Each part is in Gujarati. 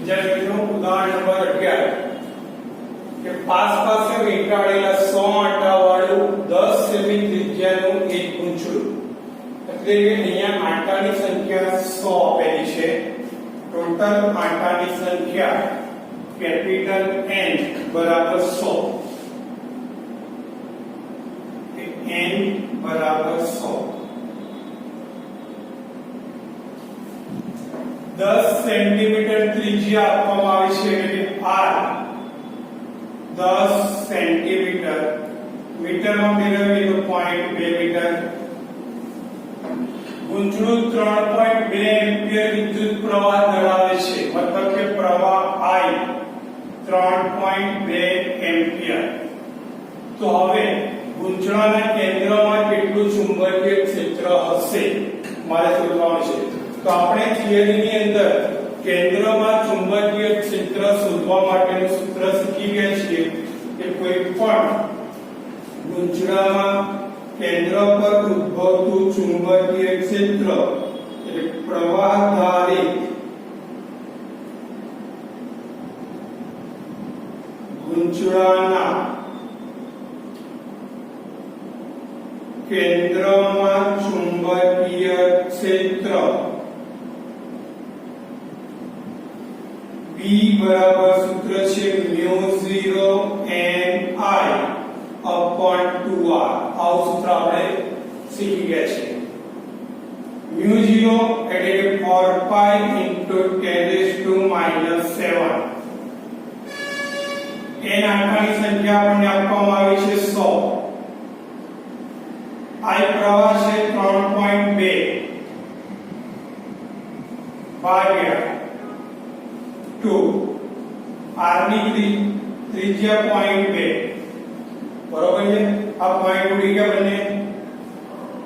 વિદ્યાર્થીઓ ઉદાહરણ નંબર 11 કે પાસ પાસે વીંટાળેલા 100 આંટાવાળું 10 સેમી ત્રિજ્યાનું એક પૂંછડું, એટલે કે અહીંયા આંટાની સંખ્યા 100 આપેલી છે. ટોટલ આંટાની સંખ્યા કેપિટલ N બરાબર 100, N બરાબર 100. 10 સેન્ટીમીટર ત્રિજ્યા આપવામાં આવી છે, એટલે કે R 10 સેન્ટીમીટર, મીટરમાં મેળવીએ તો 0.2 મીટર. પૂંછડું 3.2 એમ્પિયર વિદ્યુત પ્રવાહ ધરાવે છે, મતલબ કે પ્રવાહ I 3.2 એમ્પિયર. તો હવે પૂંછડાના કેન્દ્રમાં કેટલું ચુંબકીય ક્ષેત્ર હશે મારે શોધવાનું છે. તો આપણે થિયરીની અંદર કેન્દ્રમાં ચુંબકીય ક્ષેત્ર શોધવા માટેનું સૂત્ર શીખી ગયા છીએ કે કોઈ પણ પૂંછડામાં કેન્દ્ર પર ઉદ્ભવતું ચુંબકીય ક્ષેત્ર એટલે પ્રવાહધારિત પૂંછડાના કેન્દ્રમાં ચુંબકીય ક્ષેત્ર B બરાબર સૂત્ર છે μ0NI/2R. આવું સૂત્ર આપણે શીખી ગયા છે. μ0 એટલે કે 4 pi into 10⁻⁷. n આંટાની સંખ્યા આપણને આપવામાં આવી છે 100. I પ્રવાહ છે 3.2 ભાગ્યા 2, R ની ત્રિજ્યા 0.2, બરોબર છે. આ પોઈન્ટ ઉડી ગયા બંને,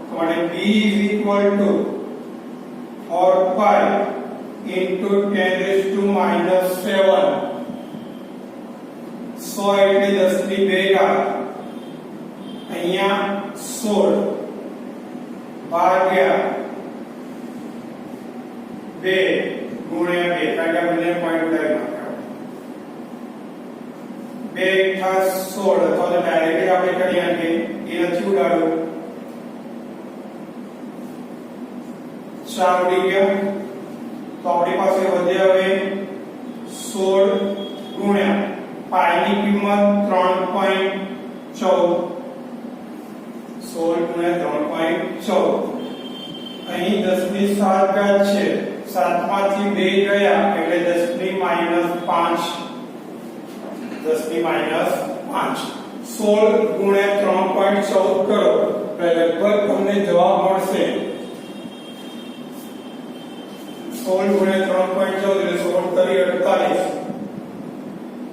તો મને B = 4 pi into 10⁻⁷. 100 એટલે 10 ની 2 ઘાત, અહીંયા 16 ભાગ્યા 2 ગુણ્યા 2, કારણ કે બંને પોઈન્ટ ઉડાવી નાખ્યા. 2 * 16, અથવા તો ડાયરેક્ટ આપણે કરી નાખીએ, એ નથી ઉડાડવું. 4 ઉડી ગયા, તો આપણી પાસે વધે હવે 16 ગુણ્યા પાઈ ની કિંમત 3.14, 16 ગુણ્યા 3.14. અહીં 10 ની 7 ઘાત છે, 7 માંથી 2 ગયા એટલે 10 ની -5, 10 ની -5. 16 ગુણ્યા 3.14 કરો એટલે લગભગ તમને જવાબ મળશે 16 ગુણ્યા 3.14 એટલે 16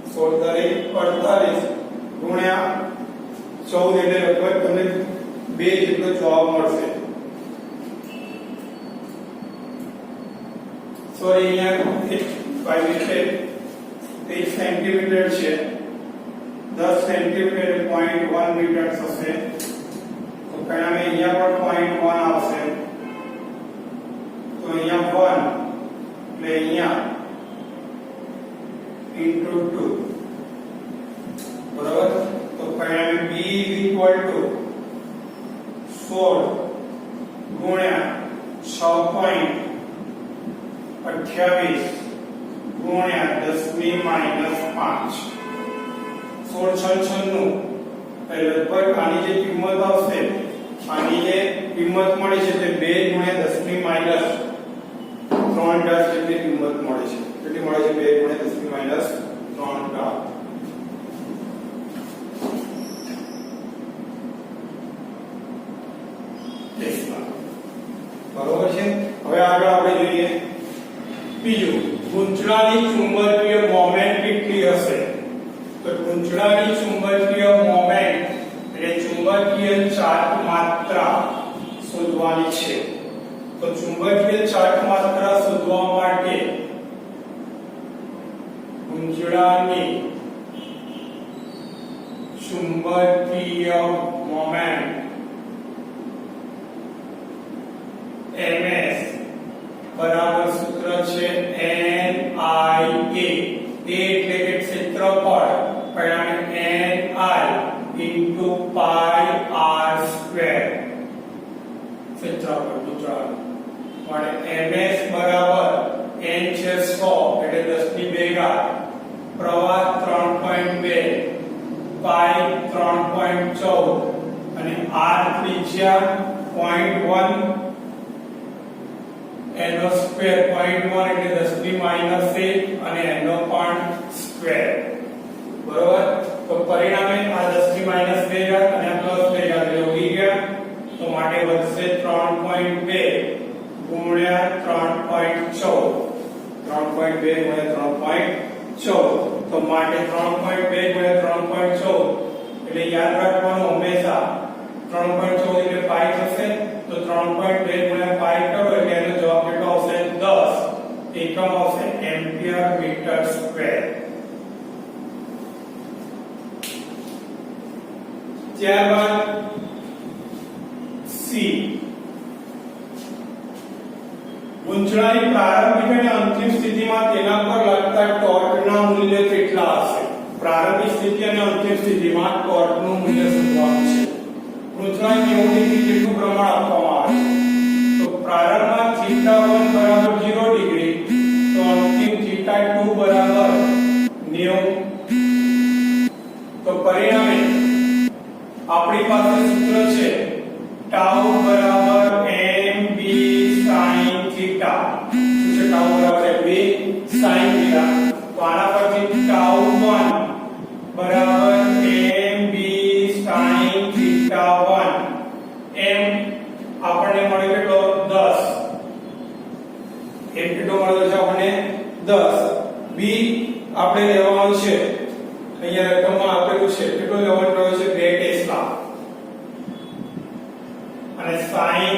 * 48 ગુણ્યા 14 એટલે લગભગ તમને 2 જેટલો જવાબ મળશે. સોરી, અહીંયા બાય મિસ્ટેક 1 સેન્ટીમીટર છે, 10 સેન્ટીમીટર 0.1 મીટર થશે. તો પરિણામે અહીંયા પણ 0.1 આવશે. તો અહીંયા 1 એટલે અહીંયા into 2, બરાબર. તો પરિણામે B = 16 ગુણ્યા 6.28 ગુણ્યા 10 ની -5, 16 × 96, એટલે લગભગ આની જે કિંમત આવશે, આની જે કિંમત મળી છે તે 2 ગુણ્યા 10 ની -3 ઘાત જેટલી કિંમત મળે છે. કેટલી મળે છે? 2 ગુણ્યા 10 ની -3 ઘાત. બરોબર છે. હવે આગળ આપણે જોઈએ બીજું, પૂંછડાની ચુંબકીય મોમેન્ટ કેટલી હશે? તો પૂંછડાની ચુંબકીય મોમેન્ટ એટલે ચુંબકીય ચાર્જ માત્રા શોધવાની છે. તો ચુંબકીય ચાર્જ માત્રા શોધવા માટે પૂંછડાની ચુંબકીય મોમેન્ટ ms બરાબર સૂત્ર છે NIA પાઈ r સ્ક્વેર ક્ષેત્રફળ ચાલો માટે ms બરાબર n છે 100 એટલે 10 ની 2 ઘાત પ્રવાહ 3.2 પાઈ 3.14 અને r ત્રિજ્યા 0.1 એનો સ્ક્વેર 0.1 એટલે 10 ની -1 અને એનો પણ સ્ક્વેર બરોબર તો પરિણામે આ 10 ની -2 ઘાત અને આ પ્લસ 2 ઘાત એટલે ઉડી ગયા તો માટે વધશે 3.2 ગુણ્યા 3.14 3.2 ગુણ્યા 3.14 તો માટે 3.2 ગુણ્યા 3.14 એટલે યાદ રાખવાનું હંમેશા 3.14 એટલે પાઈ થશે તો 3.2 ગુણ્યા પાઈ કરો એટલે એનો જવાબ કેટલો આવશે 10 એકમ આવશે એમ્પિયર મીટર સ્ક્વેર ત્યારબાદ સી ગુંચળાની પ્રારંભિક અને અંતિમ સ્થિતિમાં તેના પર લાગતા ટોર્કના મૂલ્ય કેટલા હશે પ્રારંભિક સ્થિતિ અને અંતિમ સ્થિતિમાં ટોર્કનું મૂલ્ય શોધવાનું છે ગુંચળાની 90 ડિગ્રી જેટલું પ્રમાણ આપવામાં આવે છે તો પ્રારંભમાં θ1 બરાબર 0 ડિગ્રી તો અંતિમ θ2 બરાબર 90 તો પરિણામે આપણી પાસે સૂત્ર છે ટાઉ બરાબર mb sin થીટા શું છે ટાઉ બરાબર mb sin થીટા તો આના પરથી ટાઉ1 બરાબર mb sin થીટા 1 m આપણને મળે કેટલો 10 m કેટલો મળ્યો છે આપણને 10 b આપણે લેવાનું છે અહીંયા રકમમાં આપેલું છે કેટલો લેવાનો રહ્યો છે 2 ટેસ્લા અને sin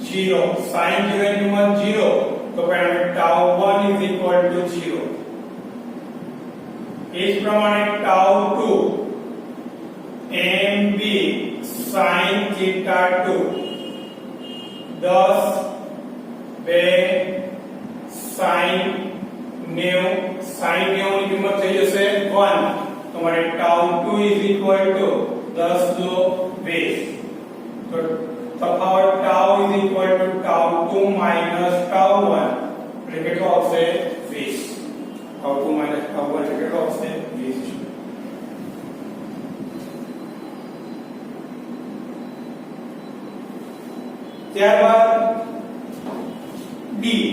0 ની કિંમત 0 તો પરિણામે tau1 0 એ જ પ્રમાણે tau2 mb sin theta 2 10 2 sin 90 sin 90 ની કિંમત થઈ જશે 1 તો મારે tau2 10 2 20 તો તફાવત tau tau2 tau1 એટલે કેટલો આવશે 20 tau2 tau1 એટલે કેટલો આવશે 20 ત્યારબાદ ડી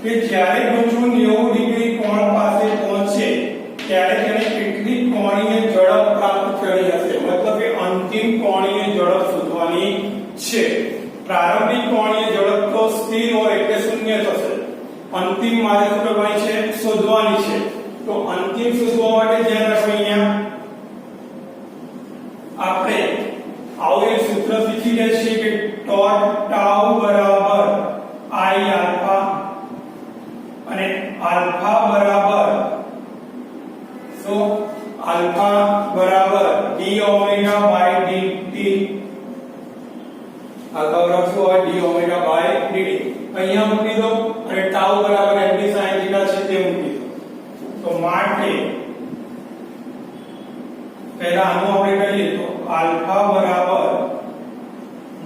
કે જ્યારે ગુંચળું 90 ડિગ્રી કોણ પાસે પહોંચે ત્યારે તેને કેટલી કોણીય ઝડપ પ્રાપ્ત કરી હશે મતલબ કે અંતિમ કોણીય ઝડપ શોધવાની છે પ્રારંભિક કોણીય ઝડપ તો સ્થિર હોય એટલે શૂન્ય થશે અંતિમ મારે શું કરવાની છે શોધવાની છે તો અંતિમ શોધવા માટે ધ્યાન રાખો અહીંયા આપણે આવું એક સૂત્ર શીખી ગયા છીએ કે ટોર્ક ટાઉ બરાબર I આલ્ફા અને આલ્ફા બરાબર so alpha બરાબર d omega by dt alpha બરાબર શું હોય d ઓમેગા બાય dt અહીંયા મૂકી દો અને tau બરાબર mb sin theta છે તે મૂકી દો તો માટે પહેલા આનું આપણે કહીએ તો alpha બરાબર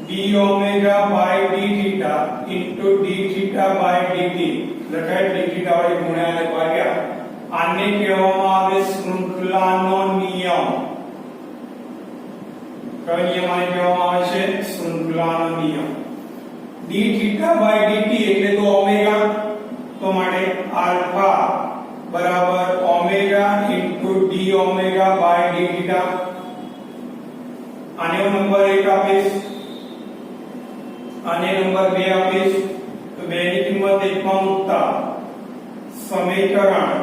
d omega by d theta into d theta by dt લખાય d theta વાળી ગુણ્યા અને ભાગ્યા આને કહેવામાં આવે શૃંખલાનો નિયમ કયો નિયમ આને કહેવામાં આવે છે શૃંખલાનો નિયમ d theta by dt એટલે તો ઓમેગા તો માટે આલ્ફા બરાબર omega into d omega by d theta આને નંબર 1 આપીશ આને નંબર 2 આપીશ તો 2 ની કિંમત 1 માં મૂકતા સમીકરણ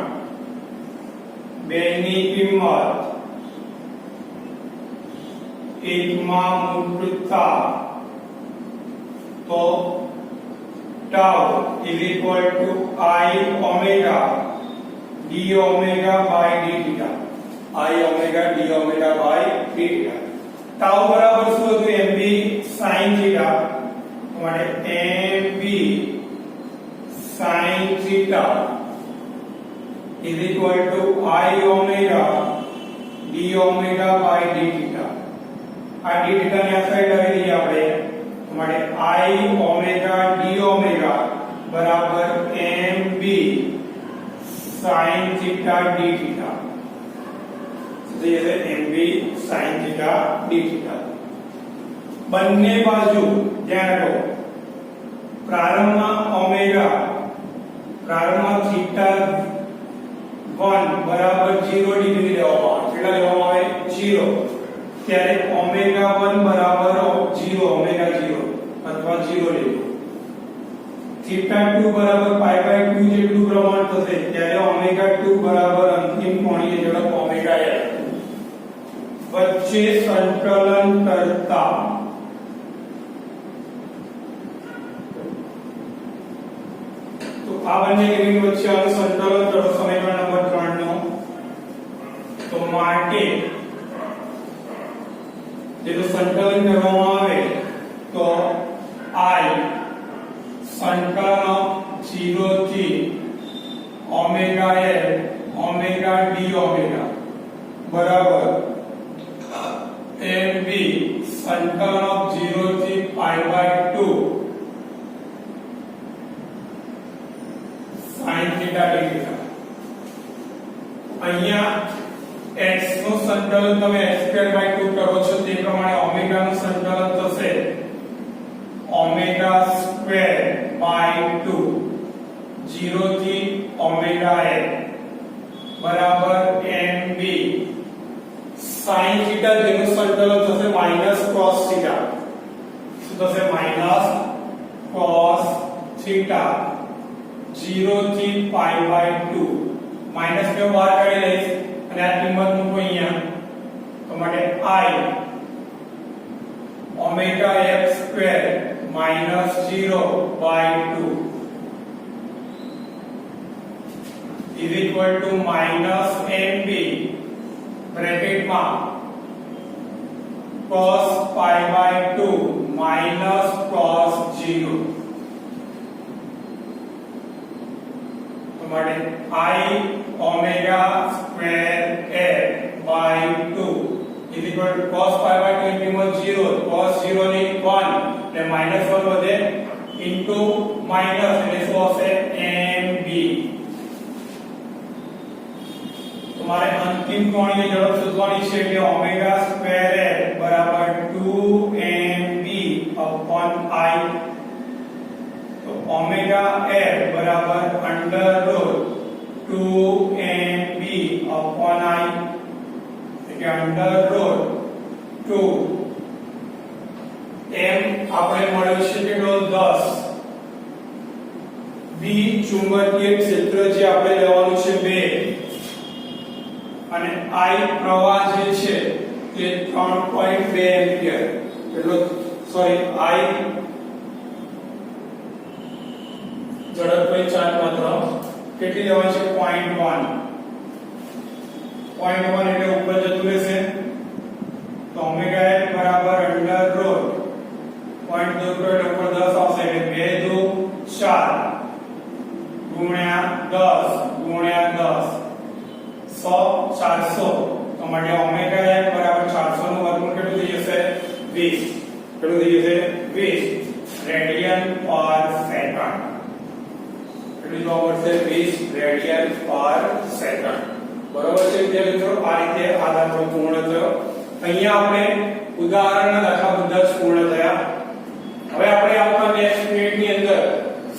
2 ની કિંમત 1 માં મૂકતા તો tau is equal to I omega d omega by d theta I omega d omega by d theta tau બરાબર શું હતું mb sin theta માટે mb sin theta is equal to I omega d omega by d theta આ d થીટા ની આ સાઈડ લાવી દઈએ આપણે તો માટે I ઓમેગા d ઓમેગા બરાબર mb sin theta d theta તો ये है mb sin theta d theta બંને બાજુ ધ્યાન રાખો પ્રારંભમાં ઓમેગા પ્રારંભમાં થીટા 1 બરાબર 0 ડિગ્રી લેવામાં આવે કેટલા લેવામાં આવે 0 ત્યારે ઓમેગા 1 બરાબર 0 ઓમેગા 0 અથવા 0 લેવું થીટા 2 બરાબર પાઈ બાય 2 જેટલું પ્રમાણ થશે ત્યારે ઓમેગા 2 બરાબર અંતિમ કોણીય ઝડપ ઓમેગા l વચ્ચે સંકલન કરતા આ બંને ગ્રીન વચ્ચે આનું સંકલન કરો સમીકરણ નંબર 3 નો તો માટે જેનું સંકલન કરવામાં આવે તો I સંકલન 0 થી omega l omega d omega બરાબર mb સંકલન 0 થી પાઈ by 2 sin theta d theta અહીંયા x નું સંકલન તમે x2/2 કરો છો તે પ્રમાણે ઓમેગા નું સંકલન થશે ઓમેગા સ્ક્વેર બાય 2 0 થી ઓમેગા l બરાબર mb sin theta જેનું સંકલન થશે માઈનસ cos theta શું થશે માઈનસ cos theta 0 થી પાઈ બાય 2 માઈનસ ને બહાર કાઢી લઈશ અને આ કિંમત મૂકો અહીંયા તો માટે I omega x square minus 0 by 2 is equal to minus mb બ્રેકેટમાં cos pi by 2 minus cos 0 માટે I omega square l by 2 is equal to cos pi by 2 કિંમત 0 cos 0 ની 1 એટલે minus 1 વધે into minus એટલે શું આવશે mb તમારે અંતિમ કોણીય ઝડપ શોધવાની છે એટલે omega square l બરાબર 2mb upon I तो ओमेगा l बराबर under root 2mb upon I એટલે અંડર રૂટ 2 m આપણે મળ્યું છે કેટલો 10 b ચુંબકીય ક્ષેત્ર જે આપણે લેવાનું છે 2 અને I પ્રવાહ જે છે તે 3.2 એમ્પિયર એટલો સોરી I ઝડપ ચાર્જ માત્ર કેટલી લેવાની છે 0.1 એટલે ઉપર જતું રહેશે તો ઓમેગા l બરાબર અંડર રૂટ 0.2 એટલે ઉપર 10 આવશે એટલે 2 2 4 ગુણ્યા 10 ગુણ્યા 10 100 400 તો માટે ઓમેગા l બરાબર 400 નું વર્ગમૂળ કેટલું થઈ જશે 20 કેટલું થઈ જશે 20 રેડિયન પર સેકન્ડ જોવા મળશે 20 રેડિયન પર સેકન્ડ બરોબર છે વિદ્યાર્થી મિત્રો આ રીતે આ દાખલો પૂર્ણ થયો અહીંયા આપણે ઉદાહરણના દાખલા બધા જ પૂર્ણ થયા હવે આપણે આપણા નેક્સ્ટ મિનિટની અંદર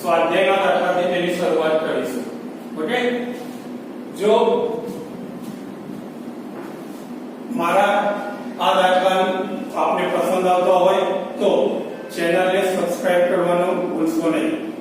સ્વાધ્યાયના દાખલાથી તેની શરૂઆત કરીશું ઓકે જો મારા આ દાખલા આપને પસંદ આવતો હોય તો ચેનલને સબસ્ક્રાઇબ કરવાનું ભૂલશો નહીં